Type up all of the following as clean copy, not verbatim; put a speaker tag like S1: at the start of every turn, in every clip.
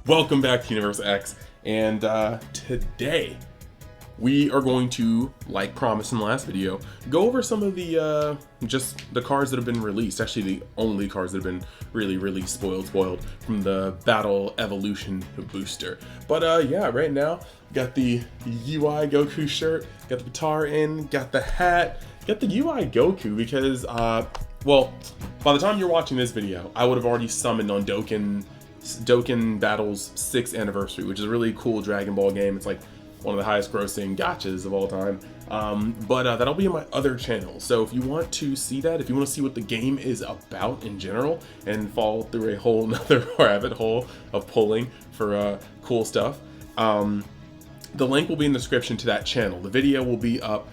S1: Welcome back to Universe X, and today we are going to, like promised in the last video, go over some of the just the cards that have been released. Actually, the only cards that have been really spoiled from the Battle Evolution booster. But yeah, right now got the UI Goku shirt, got the guitar in, got the hat, got the UI Goku because well, by the time you're watching this video, I would have already summoned on Dokkan Battle's 6th anniversary, which is a really cool Dragon Ball game. It's like one of the highest grossing gachas of all time. But that'll be on my other channel. So if you want to see that, if you want to see what the game is about in general and fall through a whole nother rabbit hole of pulling for cool stuff, the link will be in the description to that channel. The video will be up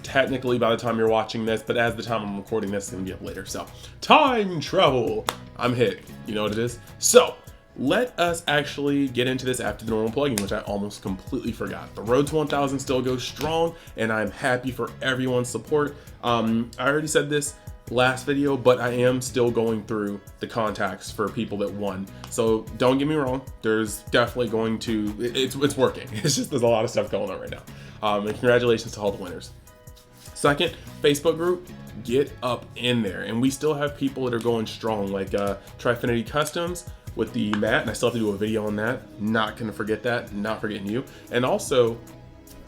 S1: technically by the time you're watching this, but as the time I'm recording this, it's gonna be up later. So time travel, I'm hit, you know what it is. So let us actually get into this after the normal plugging, which I almost completely forgot. The road to 1000 still goes strong, and I'm happy for everyone's support. I already said this last video, but I am still going through the contacts for people that won. So don't get me wrong, there's definitely going to, it's working. It's just there's a lot of stuff going on right now. And congratulations to all the winners. Second, Facebook group, get up in there. And we still have people that are going strong, like Trifinity Customs with the mat, and I still have to do a video on that. Not gonna forget that, not forgetting you. And also,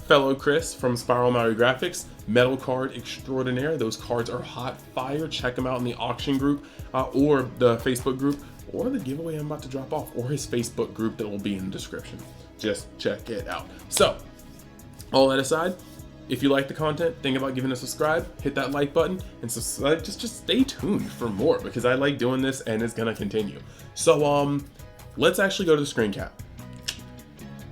S1: fellow Chris from Spiral Maui Graphics, Metal Card Extraordinaire. Those cards are hot fire. Check them out in the auction group, or the Facebook group, or the giveaway I'm about to drop off, or his Facebook group that will be in the description. Just check it out. So, all that aside, if you like the content, think about giving a subscribe, hit that like button, and subscribe. Just stay tuned for more because I like doing this and it's gonna continue. So let's actually go to the screen cap.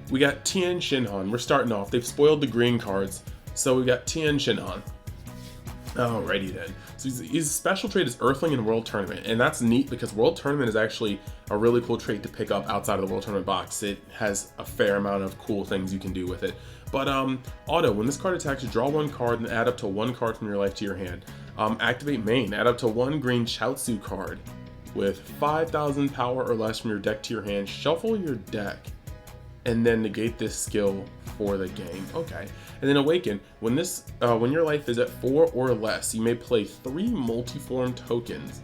S1: We got Tien Shinhan. We're starting off. They've spoiled the green cards, so we got Tien Shinhan. Alrighty then. So his special trait is Earthling in World Tournament, and that's neat because World Tournament is actually a really cool trait to pick up outside of the World Tournament box. It has a fair amount of cool things you can do with it. But auto, when this card attacks, you draw one card and add up to one card from your life to your hand. Activate main, add up to one green Chaozu card with 5,000 power or less from your deck to your hand. Shuffle your deck and then negate this skill for the game. Okay. And then awaken, when your life is at 4 or less, you may play 3 multiform tokens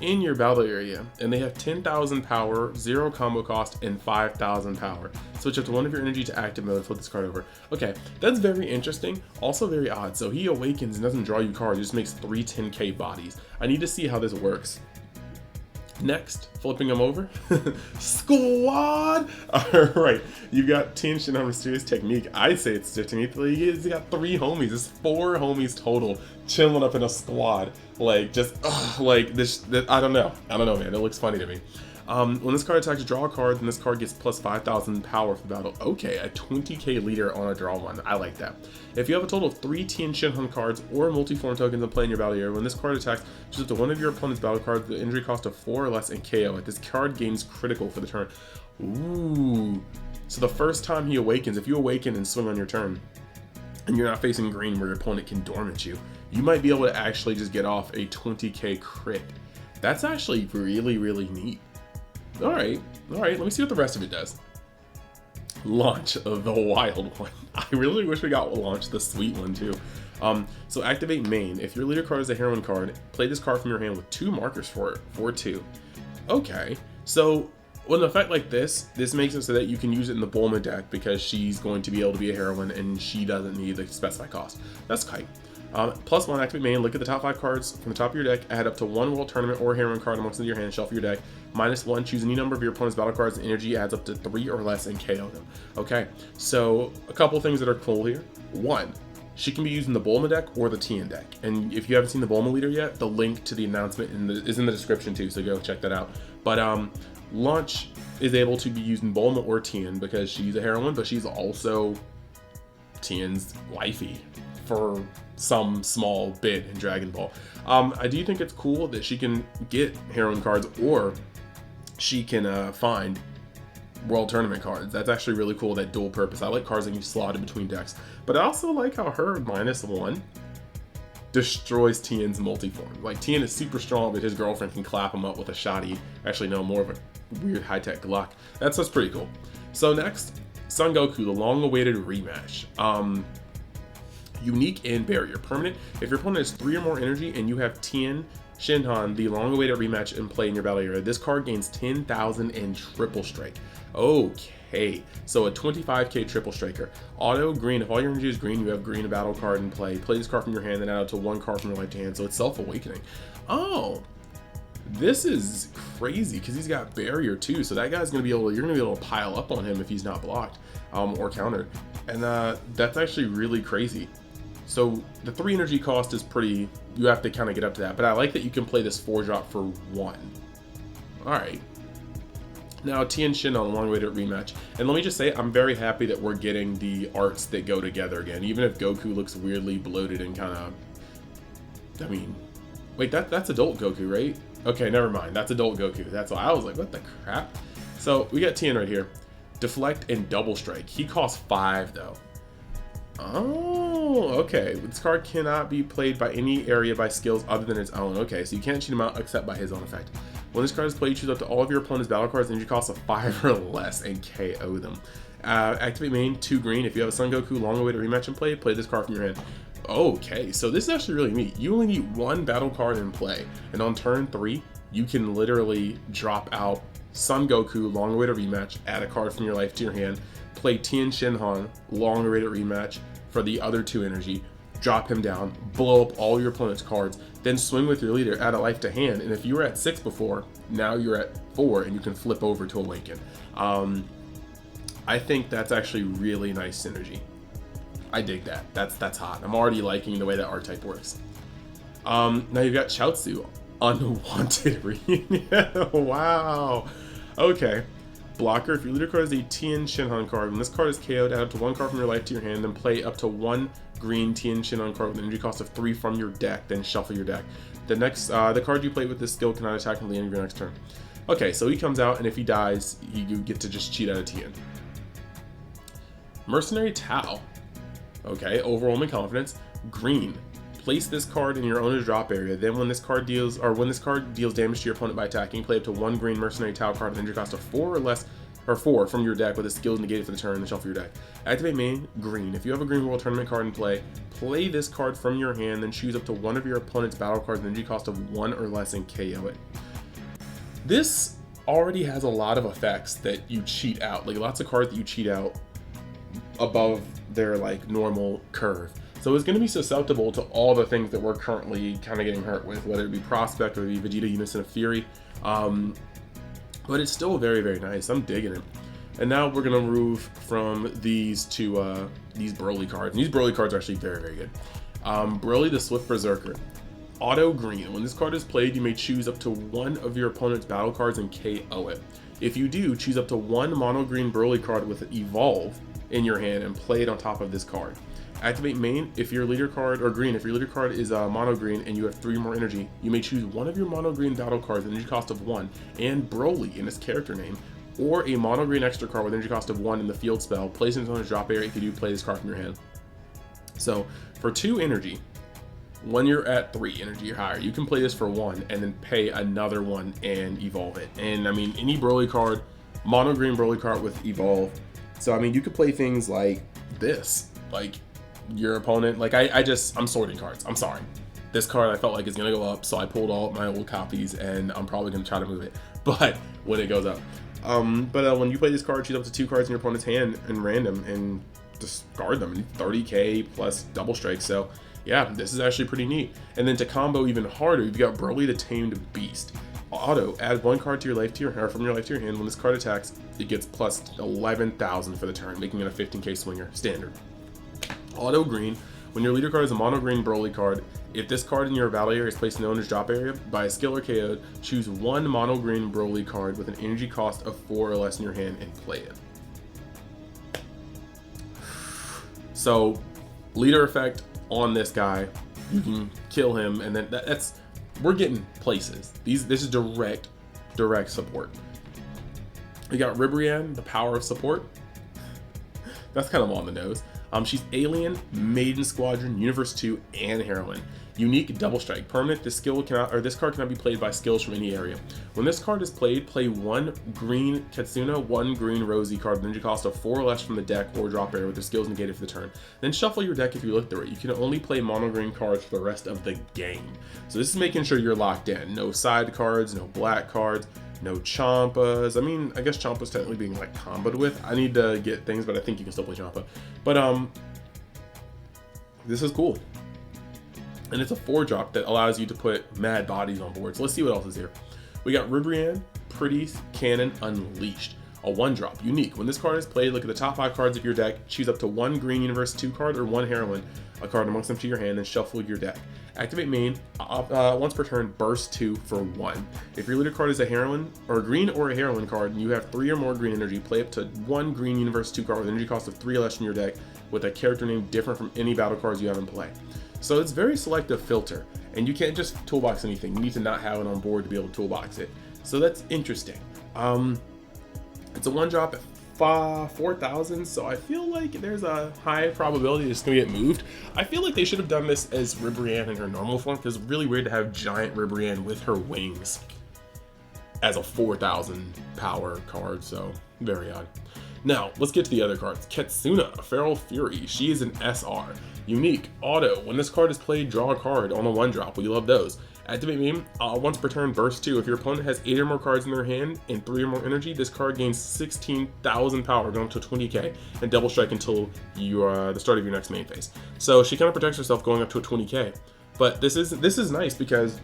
S1: in your battle area, and they have 10,000 power, 0 combo cost, and 5,000 power. Switch up to one of your energy to active mode, flip this card over. Okay, that's very interesting, also very odd. So he awakens and doesn't draw you cards, he just makes 3 10k bodies. I need to see how this works. Next, flipping them over. Squad! Alright, you got Tien Shinhan Mysterious Technique. I say it's technique. He's got 3 homies. It's 4 homies total chilling up in a squad. Like, just, like, this, I don't know, man. It looks funny to me. When this card attacks, draw a card, and this card gets plus 5,000 power for the battle. Okay, a 20k leader on a draw one. I like that. If you have a total of 3 Tien Shinhan cards or multiform tokens in play in your battle area, when this card attacks, choose up to one of your opponent's battle cards with the injury cost of 4 or less and KO it. This card gains critical for the turn. Ooh. So the first time he awakens, if you awaken and swing on your turn, and you're not facing green where your opponent can dormant you, you might be able to actually just get off a 20k crit. That's actually really neat. Alright, let me see what the rest of it does. Launch of the wild one. I really wish we got launch the sweet one too. So activate main. If your leader card is a heroine card, play this card from your hand with 2 markers for it, for 2. Okay, so with an effect like this makes it so that you can use it in the Bulma deck because she's going to be able to be a heroine and she doesn't need the specified cost. That's kite. Plus 1, activate main, look at the top 5 cards from the top of your deck, add up to 1 World Tournament or heroine card amongst your hand, shuffle your deck. -1, choose any number of your opponent's battle cards and energy adds up to 3 or less and KO them. Okay, so a couple things that are cool here. 1, she can be used in the Bulma deck or the Tien deck. And if you haven't seen the Bulma leader yet, the link to the announcement is in the description too, so go check that out. But Launch is able to be used in Bulma or Tien because she's a heroine, but she's also Tien's wifey for some small bit in Dragon Ball. I do think it's cool that she can get heroine cards or she can find World Tournament cards. That's actually really cool, that dual purpose. I like cards that you slot in between decks. But I also like how her -1 destroys Tien's multiform. Like, Tien is super strong, but his girlfriend can clap him up with a shoddy. Actually, no, more of a weird high-tech Glock. That's pretty cool. So next, Son Goku, the long-awaited rematch. Unique and barrier. Permanent. If your opponent has 3 or more energy and you have Tien Shinhan, the long-awaited rematch in play in your battle area, this card gains 10,000 and triple strike. Okay, so a 25k triple striker. Auto green. If all your energy is green, you have green battle card in play. Play this card from your hand, then add it to 1 card from your left hand. So it's self-awakening. Oh, this is crazy because he's got barrier too. So that guy's gonna be able to, you're gonna be able to pile up on him if he's not blocked or countered, and that's actually really crazy. So the 3 energy cost is pretty, you have to kind of get up to that, but I like that you can play this 4-drop for 1. All right. Now Tien Shin on a long-awaited rematch. And let me just say, I'm very happy that we're getting the arts that go together again, even if Goku looks weirdly bloated and kind of, I mean, wait, that's adult Goku, right? Okay, never mind. That's adult Goku. That's why I was like, what the crap? So we got Tien right here. Deflect and double strike. He costs 5 though. Oh, okay. This card cannot be played by any area by skills other than its own. Okay, so you can't cheat him out except by his own effect. When this card is played, you choose up to all of your opponent's battle cards, energy costs of 5 or less, and KO them. Activate main, 2 green. If you have a Son Goku long-awaited rematch in play, play this card from your hand. Okay, so this is actually really neat. You only need 1 battle card in play, and on turn 3, you can literally drop out Son Goku long-awaited rematch, add a card from your life to your hand, play Tien Shinhan long-awaited rematch for the other 2 energy, drop him down, blow up all your opponent's cards, then swing with your leader, add a life to hand, and if you were at 6 before, now you're at 4 and you can flip over to awaken. I think that's actually really nice synergy. I dig that. That's hot. I'm already liking the way that archetype works. Now you've got Chaozu, unwanted reunion. Wow. Okay. Blocker. If your leader card is a Tien Shinhan card, when this card is KO'd, add up to 1 card from your life to your hand, then play up to 1 green Tien Shinhan card with an energy cost of 3 from your deck, then shuffle your deck. The next, the card you play with this skill cannot attack until the end of your next turn. Okay, so he comes out, and if he dies, you get to just cheat out of Tien. Mercenary Tao. Okay, overwhelming confidence. Green. Place this card in your owner's drop area. Then when this card deals damage to your opponent by attacking, play up to 1 green Mercenary Tao card with an energy cost of 4 or less, or 4 from your deck with a skill negated for the turn, and shuffle your deck. Activate main, green. If you have a Green World Tournament card in play, play this card from your hand, then choose up to 1 of your opponent's battle cards with an energy cost of 1 or less and KO it. This already has a lot of effects that you cheat out, like lots of cards that you cheat out above their like normal curve. So it's going to be susceptible to all the things that we're currently kind of getting hurt with, whether it be Prospect or it be Vegeta Unison of Fury. But it's still very, very nice. I'm digging it. And now we're going to move from these to these Broly cards. And these Broly cards are actually very, very good. Broly the Swift Berserker. Auto green. When this card is played, you may choose up to 1 of your opponent's battle cards and KO it. If you do, choose up to 1 mono green Broly card with Evolve in your hand and play it on top of this card. Activate main. If your leader card, or green, if your leader card is mono green and you have 3 more energy, you may choose 1 of your mono green battle cards with energy cost of 1 and Broly in its character name, or a mono green extra card with energy cost of 1 in the field spell. Place it on his drop area if you do play this card from your hand. So for 2 energy, when you're at 3 energy or higher, you can play this for 1 and then pay another 1 and evolve it. And I mean, any Broly card, mono green Broly card with evolve. So I mean, you could play things like this, like your opponent, like I'm sorting cards. I'm sorry. This card I felt like is gonna go up, so I pulled all my old copies and I'm probably gonna try to move it, but when it goes up. When you play this card, choose up to 2 cards in your opponent's hand and random and discard them, and 30k plus double strike. So yeah, this is actually pretty neat. And then to combo even harder, you've got Broly the Tamed Beast. Auto, add 1 card to your life to your, or from your life to your hand. When this card attacks, it gets plus 11,000 for the turn, making it a 15k swinger, standard. Auto green, when your leader card is a mono green Broly card, if this card in your battle area is placed in the owner's drop area by a skill or KO'd, choose 1 mono green Broly card with an energy cost of 4 or less in your hand and play it. So, leader effect on this guy, you can kill him, and then that's we're getting places. This is direct support. We got Ribrianne, the power of support. That's kind of on the nose. She's Alien, Maiden Squadron, Universe 2, and Heroine. Unique Double Strike. Permanent, this card cannot be played by skills from any area. When this card is played, play 1 green Katsuna, 1 green Rosie card with energy cost of 4 or less from the deck or drop area with their skills negated for the turn. Then shuffle your deck if you look through it. You can only play mono green cards for the rest of the game. So this is making sure you're locked in. No side cards, no black cards, no Champas. I mean, I guess Champa's technically being like comboed with. I need to get things, but I think you can still play Champa. But this is cool. And it's a 4-drop that allows you to put mad bodies on board. So let's see what else is here. We got Ribrianne, Pretty Cannon Unleashed. A 1-drop, unique. When this card is played, look at the top 5 cards of your deck, choose up to 1 Green Universe 2 card or 1 Heroine, a card amongst them to your hand, and shuffle your deck. Activate main, once per turn, burst 2 for 1. If your leader card is a Heroine, or a Green or a Heroine card, and you have 3 or more green energy, play up to 1 Green Universe 2 card with energy cost of 3 or less from your deck, with a character name different from any battle cards you have in play. So it's very selective filter, and you can't just toolbox anything. You need to not have it on board to be able to toolbox it. So that's interesting. It's a 1-drop at 4,000, so I feel like there's a high probability it's gonna get moved. I feel like they should have done this as Ribrianne in her normal form, because it's really weird to have giant Ribrianne with her wings as a 4,000 power card, so very odd. Now, let's get to the other cards. Katsuna, Feral Fury. She is an SR. Unique, auto. When this card is played, draw a card on a 1-drop. We love those. Activate main, once per turn, burst 2. If your opponent has 8 or more cards in their hand and 3 or more energy, this card gains 16,000 power, going up to 20k, and double strike until the start of your next main phase. So she kind of protects herself going up to a 20k. But this is nice because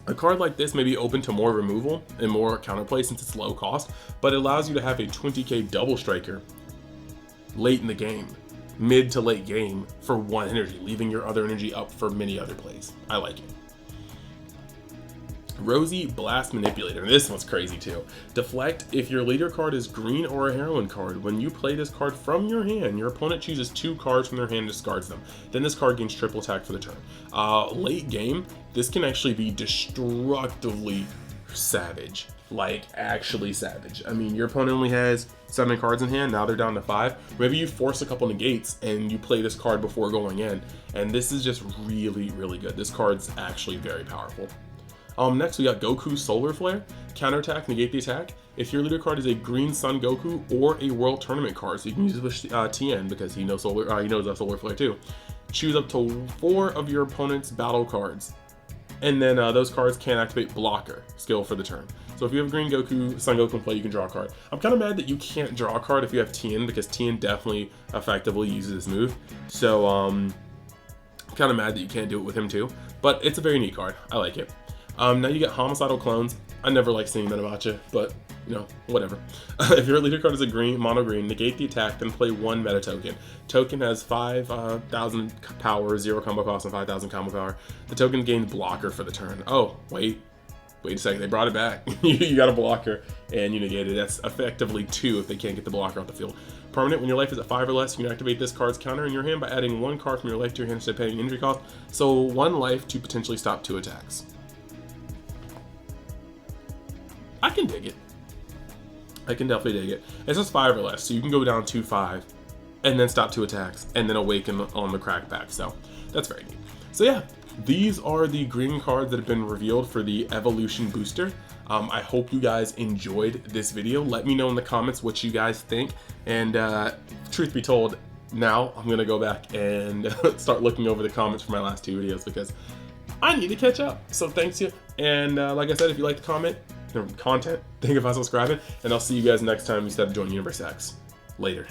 S1: a card like this may be open to more removal and more counterplay since it's low cost, but it allows you to have a 20k double striker late in the game, mid to late game, for 1 energy, leaving your other energy up for many other plays. I like it. Rosie Blast Manipulator. This one's crazy too. Deflect. If your leader card is green or a heroine card, when you play this card from your hand, your opponent chooses 2 cards from their hand and discards them. Then this card gains triple attack for the turn. Late game, this can actually be destructively savage. Like, actually savage. I mean, your opponent only has 7 cards in hand, now they're down to 5. Maybe you force a couple negates and you play this card before going in, and this is just really, really good. This card's actually very powerful. Next we got Goku Solar Flare. Counterattack, negate the attack. If your leader card is a Green Sun Goku or a World Tournament card, so you can use this with Tien because he knows Solar Flare too. Choose up to 4 of your opponent's battle cards, and then those cards can activate Blocker skill for the turn. So if you have Green Goku, Sun Goku in play, you can draw a card. I'm kind of mad that you can't draw a card if you have Tien, because Tien definitely effectively uses this move. So I'm kind of mad that you can't do it with him too, but it's a very neat card. I like it. Now you get Homicidal Clones. I never like seeing that about you, but you know, whatever. If your leader card is a green, mono green, negate the attack, then play 1 meta token. Token has 5,000 power, 0 combo cost, and 5,000 combo power. The token gains Blocker for the turn. Oh, wait a second, they brought it back. You got a Blocker, and you negate it. That's effectively 2 if they can't get the Blocker off the field. Permanent, when your life is at 5 or less, you can activate this card's counter in your hand by adding 1 card from your life to your hand instead of paying injury cost. So 1 life to potentially stop 2 attacks. I can dig it. I can definitely dig it. It's just 5 or less, so you can go down 2-5 and then stop 2 attacks and then awaken on the crackback. So that's very neat. So yeah, these are the green cards that have been revealed for the Evolution Booster. I hope you guys enjoyed this video. Let me know in the comments what you guys think. And truth be told, now I'm gonna go back and start looking over the comments for my last 2 videos because I need to catch up. So thanks you. And like I said, if you like the content, think about subscribing, and I'll see you guys next time we step Join Universe X. Later.